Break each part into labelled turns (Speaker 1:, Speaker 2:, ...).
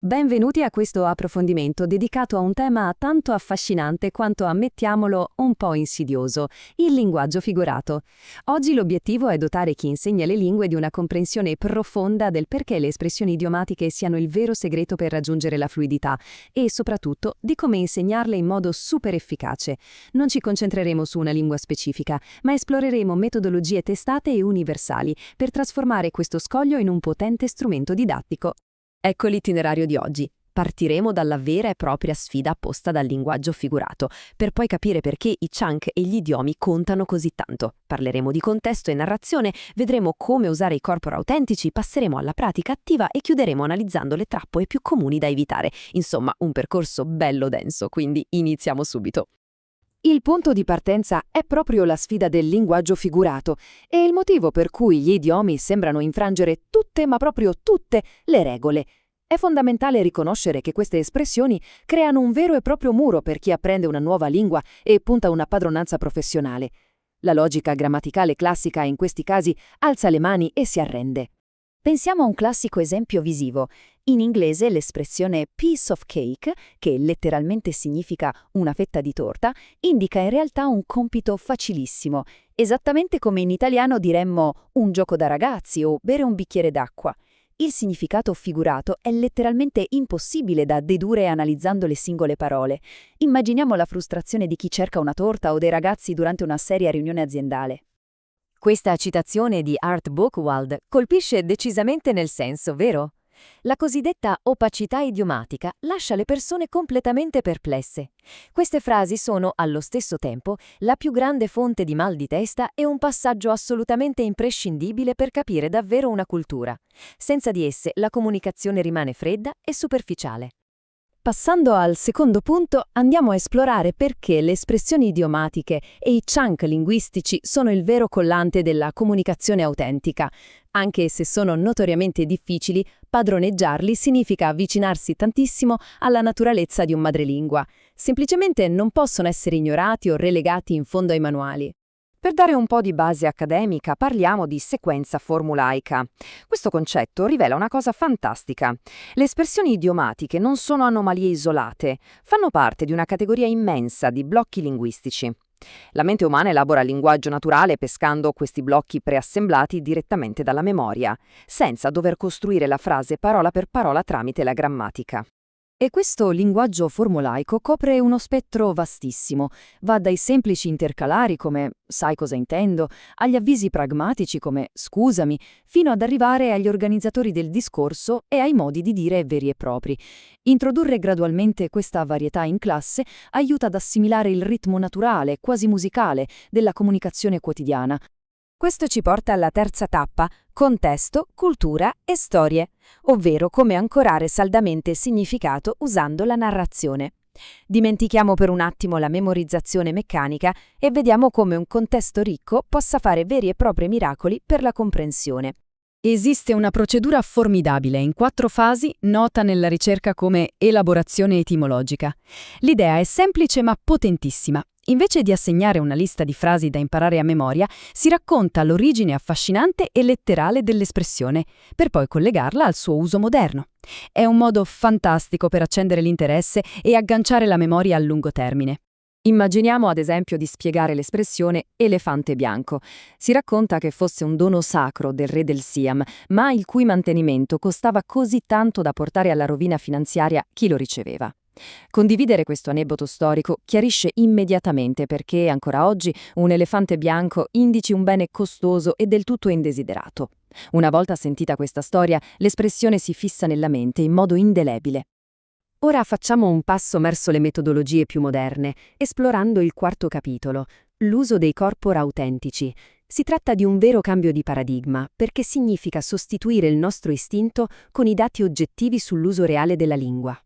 Speaker 1: Benvenuti a questo approfondimento dedicato a un tema tanto affascinante quanto, ammettiamolo, un po' insidioso, il linguaggio figurato. Oggi l'obiettivo è dotare chi insegna le lingue di una comprensione profonda del perché le espressioni idiomatiche siano il vero segreto per raggiungere la fluidità e, soprattutto, di come insegnarle in modo super efficace. Non ci concentreremo su una lingua specifica, ma esploreremo metodologie testate e universali per trasformare questo scoglio in un potente strumento didattico.
Speaker 2: Ecco l'itinerario di oggi. Partiremo dalla vera e propria sfida posta dal linguaggio figurato, per poi capire perché i chunk e gli idiomi contano così tanto. Parleremo di contesto e narrazione, vedremo come usare i corpora autentici, passeremo alla pratica attiva e chiuderemo analizzando le trappole più comuni da evitare. Insomma, un percorso bello denso, quindi iniziamo subito.
Speaker 3: Il punto di partenza è proprio la sfida del linguaggio figurato e il motivo per cui gli idiomi sembrano infrangere tutte, ma proprio tutte, le regole. È fondamentale riconoscere che queste espressioni creano un vero e proprio muro per chi apprende una nuova lingua e punta a una padronanza professionale. La logica grammaticale classica in questi casi alza le mani e si arrende.
Speaker 4: Pensiamo a un classico esempio visivo. In inglese l'espressione piece of cake, che letteralmente significa una fetta di torta, indica in realtà un compito facilissimo, esattamente come in italiano diremmo un gioco da ragazzi o bere un bicchiere d'acqua. Il significato figurato è letteralmente impossibile da dedurre analizzando le singole parole. Immaginiamo la frustrazione di chi cerca una torta o dei ragazzi durante una seria riunione aziendale.
Speaker 2: Questa citazione di Art Buchwald colpisce decisamente nel senso, vero? La cosiddetta opacità idiomatica lascia le persone completamente perplesse. Queste frasi sono, allo stesso tempo, la più grande fonte di mal di testa e un passaggio assolutamente imprescindibile per capire davvero una cultura. Senza di esse, la comunicazione rimane fredda e superficiale.
Speaker 1: Passando al secondo punto, andiamo a esplorare perché le espressioni idiomatiche e i chunk linguistici sono il vero collante della comunicazione autentica. Anche se sono notoriamente difficili, padroneggiarli significa avvicinarsi tantissimo alla naturalezza di un madrelingua. Semplicemente non possono essere ignorati o relegati in fondo ai manuali.
Speaker 3: Per dare un po' di base accademica, parliamo di sequenza formulaica. Questo concetto rivela una cosa fantastica. Le espressioni idiomatiche non sono anomalie isolate, fanno parte di una categoria immensa di blocchi linguistici. La mente umana elabora il linguaggio naturale pescando questi blocchi preassemblati direttamente dalla memoria, senza dover costruire la frase parola per parola tramite la grammatica. E questo linguaggio formulaico copre uno spettro vastissimo, va dai semplici intercalari come «sai cosa intendo», agli avvisi pragmatici come «scusami», fino ad arrivare agli organizzatori del discorso e ai modi di dire veri e propri. Introdurre gradualmente questa varietà in classe aiuta ad assimilare il ritmo naturale, quasi musicale, della comunicazione quotidiana. Questo ci porta alla terza tappa, contesto, cultura e storie, ovvero come ancorare saldamente il significato usando la narrazione. Dimentichiamo per un attimo la memorizzazione meccanica e vediamo come un contesto ricco possa fare veri e propri miracoli per la comprensione.
Speaker 2: Esiste una procedura formidabile in 4 fasi nota nella ricerca come elaborazione etimologica. L'idea è semplice ma potentissima. Invece di assegnare una lista di frasi da imparare a memoria, si racconta l'origine affascinante e letterale dell'espressione, per poi collegarla al suo uso moderno. È un modo fantastico per accendere l'interesse e agganciare la memoria a lungo termine. Immaginiamo ad esempio di spiegare l'espressione elefante bianco. Si racconta che fosse un dono sacro del re del Siam, ma il cui mantenimento costava così tanto da portare alla rovina finanziaria chi lo riceveva. Condividere questo aneddoto storico chiarisce immediatamente perché ancora oggi un elefante bianco indici un bene costoso e del tutto indesiderato. Una volta sentita questa storia, l'espressione si fissa nella mente in modo indelebile.
Speaker 1: Ora facciamo un passo verso le metodologie più moderne, esplorando il quarto capitolo, l'uso dei corpora autentici. Si tratta di un vero cambio di paradigma, perché significa sostituire il nostro istinto con i dati oggettivi sull'uso reale della lingua.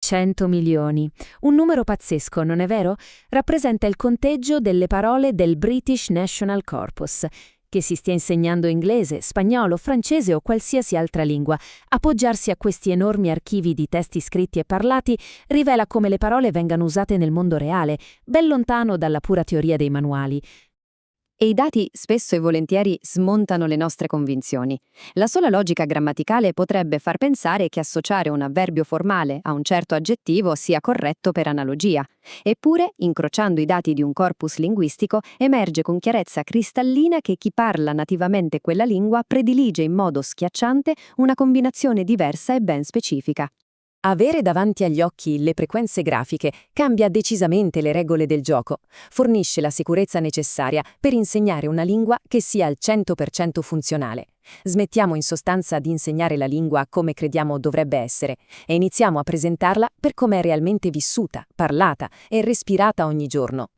Speaker 4: 100 milioni. Un numero pazzesco, non è vero? Rappresenta il conteggio delle parole del British National Corpus. Che si stia insegnando inglese, spagnolo, francese o qualsiasi altra lingua, appoggiarsi a questi enormi archivi di testi scritti e parlati rivela come le parole vengano usate nel mondo reale, ben lontano dalla pura teoria dei manuali.
Speaker 1: E i dati spesso e volentieri smontano le nostre convinzioni. La sola logica grammaticale potrebbe far pensare che associare un avverbio formale a un certo aggettivo sia corretto per analogia. Eppure, incrociando i dati di un corpus linguistico, emerge con chiarezza cristallina che chi parla nativamente quella lingua predilige in modo schiacciante una combinazione diversa e ben specifica.
Speaker 2: Avere davanti agli occhi le frequenze grafiche cambia decisamente le regole del gioco, fornisce la sicurezza necessaria per insegnare una lingua che sia al 100% funzionale. Smettiamo in sostanza di insegnare la lingua come crediamo dovrebbe essere e iniziamo a presentarla per come è realmente vissuta, parlata e respirata ogni giorno.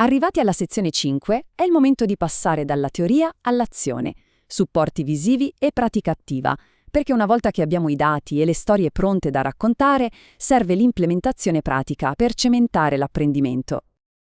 Speaker 2: Arrivati alla sezione 5, è il momento di passare dalla teoria all'azione, supporti visivi e pratica attiva, perché una volta che abbiamo i dati e le storie pronte da raccontare, serve l'implementazione pratica per cementare l'apprendimento.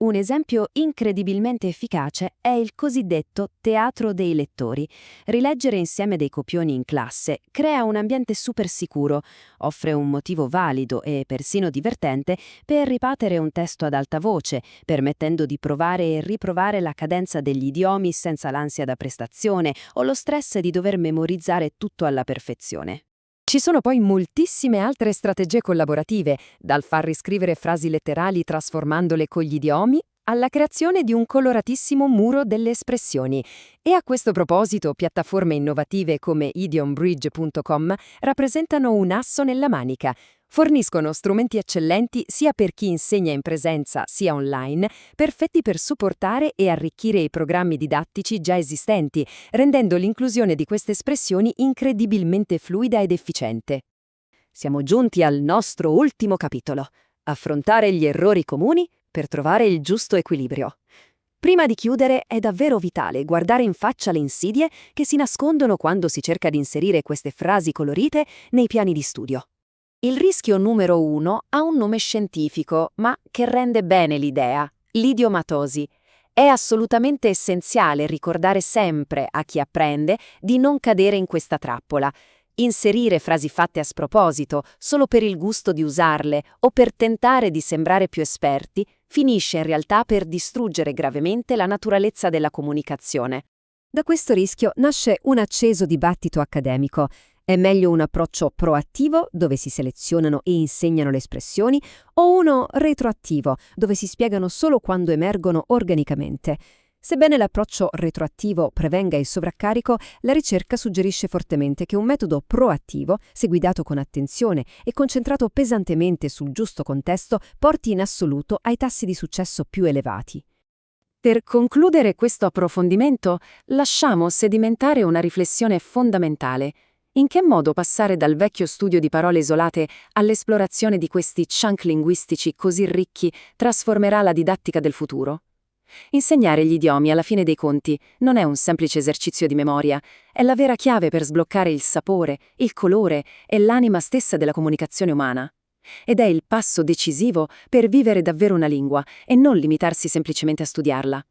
Speaker 1: Un esempio incredibilmente efficace è il cosiddetto teatro dei lettori. Rileggere insieme dei copioni in classe crea un ambiente super sicuro, offre un motivo valido e persino divertente per ripetere un testo ad alta voce, permettendo di provare e riprovare la cadenza degli idiomi senza l'ansia da prestazione o lo stress di dover memorizzare tutto alla perfezione.
Speaker 2: Ci sono poi moltissime altre strategie collaborative, dal far riscrivere frasi letterali trasformandole con gli idiomi, alla creazione di un coloratissimo muro delle espressioni. E a questo proposito, piattaforme innovative come idiombridge.com rappresentano un asso nella manica. Forniscono strumenti eccellenti sia per chi insegna in presenza sia online, perfetti per supportare e arricchire i programmi didattici già esistenti, rendendo l'inclusione di queste espressioni incredibilmente fluida ed efficiente. Siamo giunti al nostro ultimo capitolo: affrontare gli errori comuni per trovare il giusto equilibrio. Prima di chiudere, è davvero vitale guardare in faccia le insidie che si nascondono quando si cerca di inserire queste frasi colorite nei piani di studio. Il rischio numero 1 ha un nome scientifico, ma che rende bene l'idea: l'idiomatosi. È assolutamente essenziale ricordare sempre a chi apprende di non cadere in questa trappola. Inserire frasi fatte a sproposito, solo per il gusto di usarle o per tentare di sembrare più esperti, finisce in realtà per distruggere gravemente la naturalezza della comunicazione. Da questo rischio nasce un acceso dibattito accademico. È meglio un approccio proattivo, dove si selezionano e insegnano le espressioni, o uno retroattivo, dove si spiegano solo quando emergono organicamente? Sebbene l'approccio retroattivo prevenga il sovraccarico, la ricerca suggerisce fortemente che un metodo proattivo, se guidato con attenzione e concentrato pesantemente sul giusto contesto, porti in assoluto ai tassi di successo più elevati. Per concludere questo approfondimento, lasciamo sedimentare una riflessione fondamentale. In che modo passare dal vecchio studio di parole isolate all'esplorazione di questi chunk linguistici così ricchi trasformerà la didattica del futuro? Insegnare gli idiomi, alla fine dei conti, non è un semplice esercizio di memoria, è la vera chiave per sbloccare il sapore, il colore e l'anima stessa della comunicazione umana. Ed è il passo decisivo per vivere davvero una lingua e non limitarsi semplicemente a studiarla.